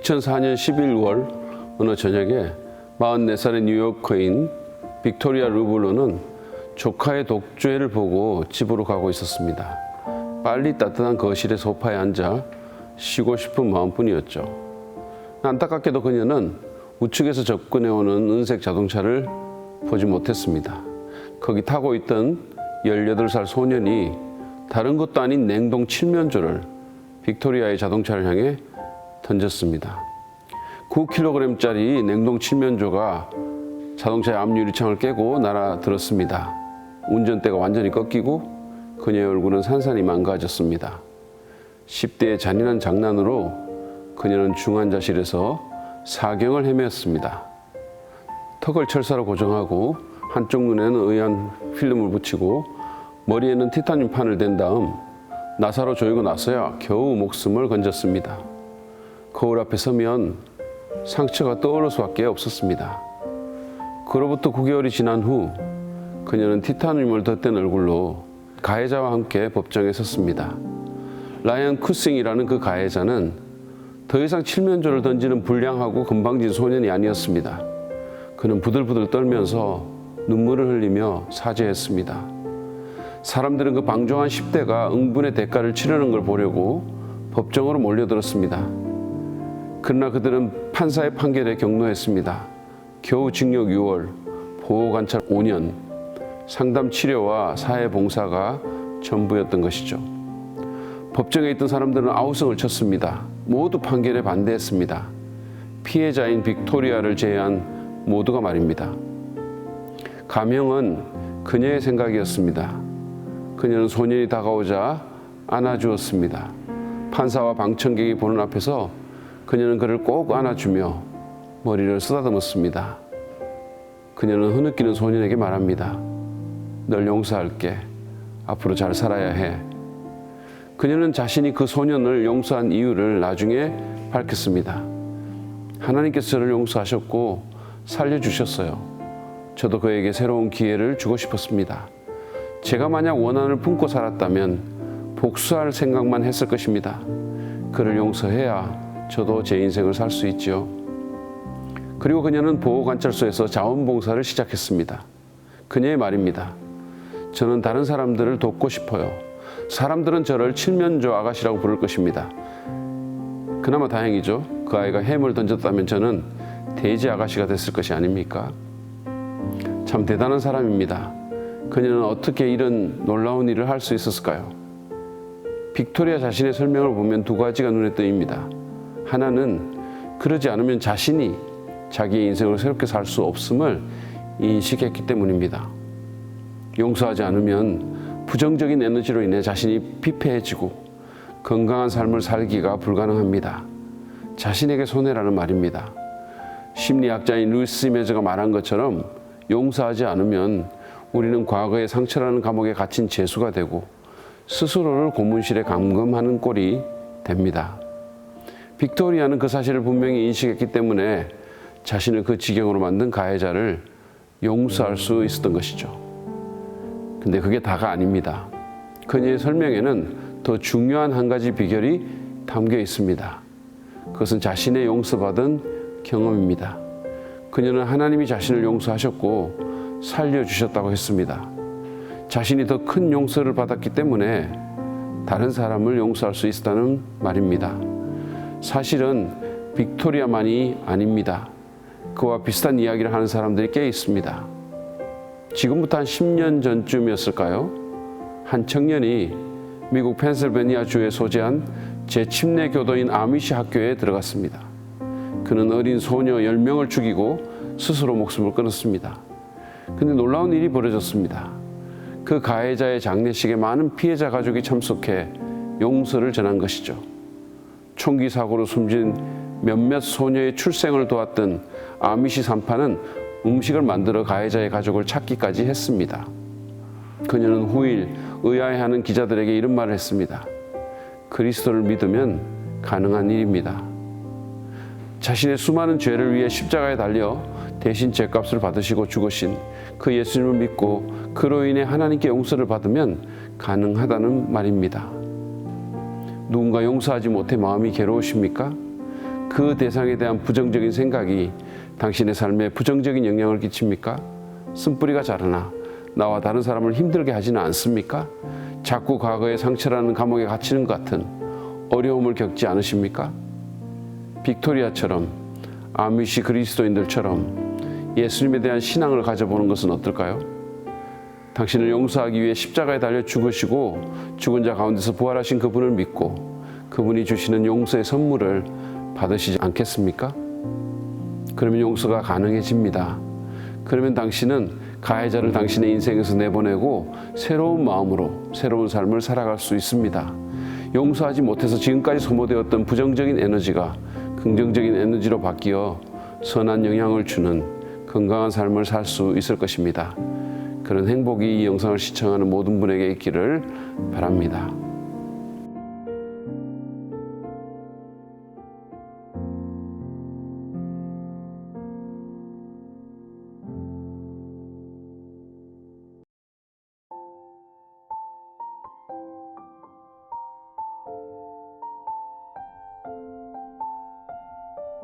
2004년 11월 어느 저녁에 44살의 뉴요커인 빅토리아 루블로는 조카의 독조회를 보고 집으로 가고 있었습니다. 빨리 따뜻한 거실의 소파에 앉아 쉬고 싶은 마음뿐이었죠. 안타깝게도 그녀는 우측에서 접근해오는 은색 자동차를 보지 못했습니다. 거기 타고 있던 18살 소년이 다른 것도 아닌 냉동 칠면조를 빅토리아의 자동차를 향해 던졌습니다. 9kg짜리 냉동 칠면조가 자동차의 앞유리창을 깨고 날아들었습니다. 운전대가 완전히 꺾이고 그녀의 얼굴은 산산이 망가졌습니다. 10대의 잔인한 장난으로 그녀는 중환자실에서 사경을 헤매었습니다. 턱을 철사로 고정하고 한쪽 눈에는 의한 필름을 붙이고 머리에는 티타늄 판을 댄 다음 나사로 조이고 나서야 겨우 목숨을 건졌습니다. 거울 앞에 서면 상처가 떠오를 수밖에 없었습니다. 그로부터 9개월이 지난 후 그녀는 티타늄을 덧댄 얼굴로 가해자와 함께 법정에 섰습니다. 라이언 쿠싱이라는 그 가해자는 더 이상 칠면조를 던지는 불량하고 건방진 소년이 아니었습니다. 그는 부들부들 떨면서 눈물을 흘리며 사죄했습니다. 사람들은 그 방종한 10대가 응분의 대가를 치르는 걸 보려고 법정으로 몰려들었습니다. 그러나 그들은 판사의 판결에 경노했습니다. 겨우 징역 6월, 보호관찰 5년, 상담 치료와 사회봉사가 전부였던 것이죠. 법정에 있던 사람들은 아우성을 쳤습니다. 모두 판결에 반대했습니다. 피해자인 빅토리아를 제외한 모두가 말입니다. 가명은 그녀의 생각이었습니다. 그녀는 소년이 다가오자 안아주었습니다. 판사와 방청객이 보는 앞에서 그녀는 그를 꼭 안아주며 머리를 쓰다듬었습니다. 그녀는 흐느끼는 소년에게 말합니다. 널 용서할게. 앞으로 잘 살아야 해. 그녀는 자신이 그 소년을 용서한 이유를 나중에 밝혔습니다. 하나님께서 저를 용서하셨고 살려주셨어요. 저도 그에게 새로운 기회를 주고 싶었습니다. 제가 만약 원한을 품고 살았다면 복수할 생각만 했을 것입니다. 그를 용서해야 저도 제 인생을 살 수 있지요. 그리고 그녀는 보호관찰소에서 자원봉사를 시작했습니다. 그녀의 말입니다. 저는 다른 사람들을 돕고 싶어요. 사람들은 저를 칠면조 아가씨라고 부를 것입니다. 그나마 다행이죠. 그 아이가 햄을 던졌다면 저는 돼지 아가씨가 됐을 것이 아닙니까? 참 대단한 사람입니다. 그녀는 어떻게 이런 놀라운 일을 할 수 있었을까요? 빅토리아 자신의 설명을 보면 두 가지가 눈에 띄입니다. 하나는 그러지 않으면 자신이 자기의 인생을 새롭게 살 수 없음을 인식했기 때문입니다. 용서하지 않으면 부정적인 에너지로 인해 자신이 피폐해지고 건강한 삶을 살기가 불가능합니다. 자신에게 손해라는 말입니다. 심리학자인 루이스 메저가 말한 것처럼 용서하지 않으면 우리는 과거의 상처라는 감옥에 갇힌 죄수가 되고 스스로를 고문실에 감금하는 꼴이 됩니다. 빅토리아는 그 사실을 분명히 인식했기 때문에 자신을 그 지경으로 만든 가해자를 용서할 수 있었던 것이죠. 근데 그게 다가 아닙니다. 그녀의 설명에는 더 중요한 한 가지 비결이 담겨 있습니다. 그것은 자신의 용서받은 경험입니다. 그녀는 하나님이 자신을 용서하셨고 살려주셨다고 했습니다. 자신이 더 큰 용서를 받았기 때문에 다른 사람을 용서할 수 있었다는 말입니다. 사실은 빅토리아만이 아닙니다. 그와 비슷한 이야기를 하는 사람들이 꽤 있습니다. 지금부터 한 10년 전쯤이었을까요? 한 청년이 미국 펜실베니아주에 소재한 제침례 교도인 아미시 학교에 들어갔습니다. 그는 어린 소녀 10명을 죽이고 스스로 목숨을 끊었습니다. 근데 놀라운 일이 벌어졌습니다. 그 가해자의 장례식에 많은 피해자 가족이 참석해 용서를 전한 것이죠. 총기 사고로 숨진 몇몇 소녀의 출생을 도왔던 아미시 산파는 음식을 만들어 가해자의 가족을 찾기까지 했습니다. 그녀는 후일 의아해하는 기자들에게 이런 말을 했습니다. 그리스도를 믿으면 가능한 일입니다. 자신의 수많은 죄를 위해 십자가에 달려 대신 죄값을 받으시고 죽으신 그 예수님을 믿고 그로 인해 하나님께 용서를 받으면 가능하다는 말입니다. 누군가 용서하지 못해 마음이 괴로우십니까? 그 대상에 대한 부정적인 생각이 당신의 삶에 부정적인 영향을 끼칩니까? 쓴뿌리가 자라나 나와 다른 사람을 힘들게 하지는 않습니까? 자꾸 과거의 상처라는 감옥에 갇히는 것 같은 어려움을 겪지 않으십니까? 빅토리아처럼 아미시 그리스도인들처럼 예수님에 대한 신앙을 가져보는 것은 어떨까요? 당신을 용서하기 위해 십자가에 달려 죽으시고 죽은 자 가운데서 부활하신 그분을 믿고 그분이 주시는 용서의 선물을 받으시지 않겠습니까? 그러면 용서가 가능해집니다. 그러면 당신은 가해자를 당신의 인생에서 내보내고 새로운 마음으로 새로운 삶을 살아갈 수 있습니다. 용서하지 못해서 지금까지 소모되었던 부정적인 에너지가 긍정적인 에너지로 바뀌어 선한 영향을 주는 건강한 삶을 살 수 있을 것입니다. 그런 행복이 이 영상을 시청하는 모든 분에게 있기를 바랍니다.